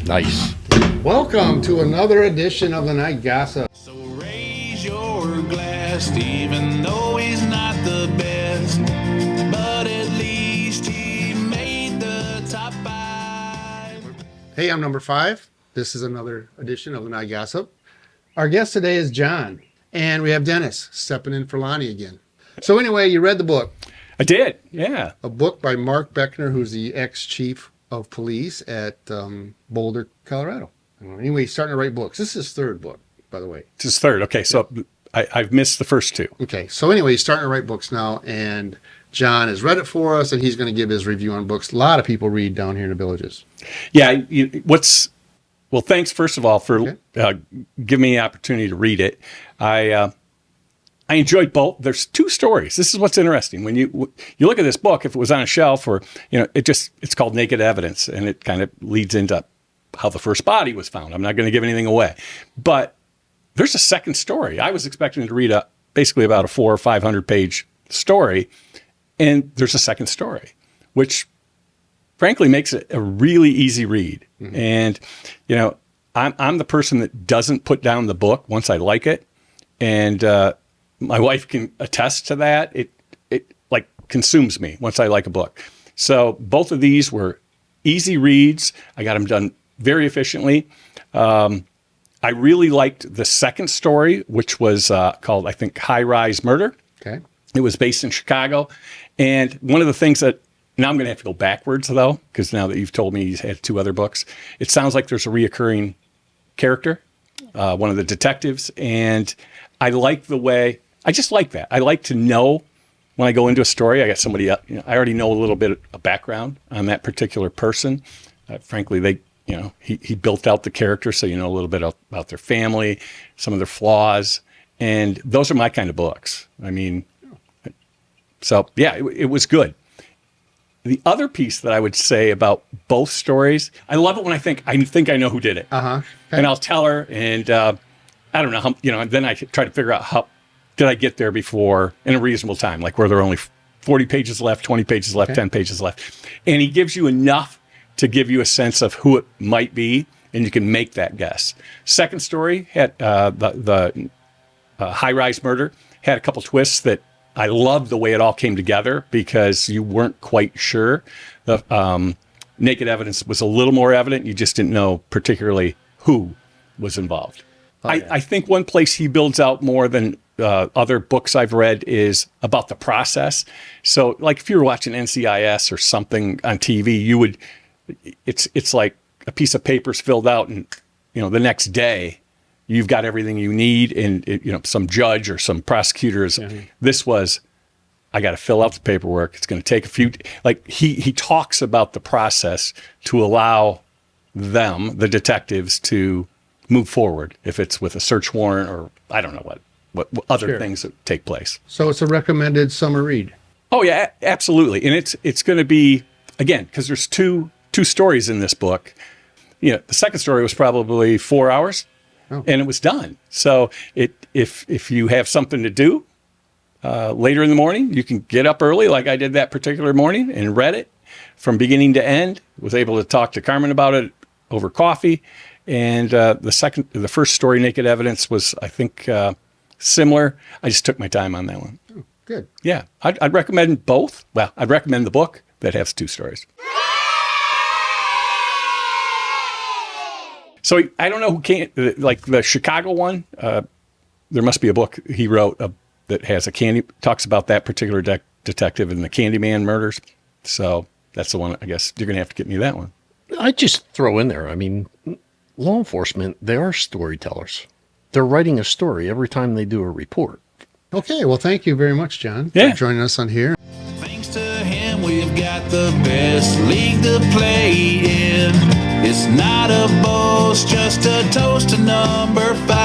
Nice. Welcome to another edition of the Night Gossip. So raise your glass, even though he's not the best, but at least he made the top 5. Hey, I'm number 5. This is another edition of the Night Gossip. Our guest today is John, and we have Dennis stepping in for Lonnie again. So anyway, you read the book. I did, yeah. A book by Mark Beckner, who's the ex-chief of police at Boulder, Colorado. Anyway, he's starting to write books. This is his third book, by the way. It's his third. Okay, so I've missed the first two. Okay, so anyway, he's starting to write books now, and John has read it for us, and he's going to give his review on books. A lot of people read down here in the villages. Yeah, well, thanks, first of all, for giving me the opportunity to read it. I enjoyed both. There's two stories. This is what's interesting. When you look at this book, if it was on a shelf or, it's called Naked Evidence, and it kind of leads into how the first body was found. I'm not going to give anything away. But there's a second story. I was expecting to read basically about a 400 or 500 page story, and there's a second story, which frankly makes it a really easy read. Mm-hmm. And, I'm the person that doesn't put down the book once I like it. And my wife can attest to that. It like consumes me once I like a book. So both of these were easy reads. I got them done very efficiently. I really liked the second story, which was called, I think, High Rise Murder. Okay. It was based in Chicago. And one of the things that, now I'm going to have to go backwards, though, because now that you've told me he's had two other books, it sounds like there's a reoccurring character, one of the detectives. And I like the way, I just like that. I like to know when I go into a story, I got somebody up, I already know a little bit of background on that particular person. Frankly, he built out the character, so you know a little bit about their family, some of their flaws, and those are my kind of books. I mean, so yeah, it was good. The other piece that I would say about both stories, I love it when I think I know who did it, Okay. And I'll tell her, and I don't know how, and then I try to figure out how did I get there before in a reasonable time, like where there are only 40 pages left, 20 pages left, 10 pages left, and he gives you enough to give you a sense of who it might be, and you can make that guess. Second story had the High Rise Murder had a couple twists that I loved the way it all came together because you weren't quite sure. The Naked Evidence was a little more evident. You just didn't know particularly who was involved. Oh, yeah. I think one place he builds out more than other books I've read is about the process. So like if you were watching NCIS or something on TV, it's like a piece of paper's filled out and, the next day you've got everything you need. And, some judge or some prosecutors, this was, I got to fill out the paperwork. It's going to take a few, like he talks about the process to allow them, the detectives, to move forward. If it's with a search warrant or I don't know what other things that take place. So it's a recommended summer read. Oh yeah, absolutely. And it's going to be, again, because there's two stories in this book. The second story was probably 4 hours, and it was done. So if you have something to do later in the morning, you can get up early, like I did that particular morning, and read it from beginning to end. Was able to talk to Carmen about it over coffee, and the first story, Naked Evidence, was I think similar. I just took my time on that one. Oh, good. Yeah, I'd recommend both. Well, I'd recommend the book that has two stories. So I don't know who came, like the Chicago one. There must be a book he wrote that has talks about that particular detective and the Candyman murders. So that's the one. I guess you're gonna have to get me that one. I just throw in there. I mean, law enforcement, they are storytellers. They're writing a story every time they do a report. Okay, well, thank you very much, John, for joining us on here. Thanks to him, we've got the best league to play in. It's not a boast, just a toast to number 5.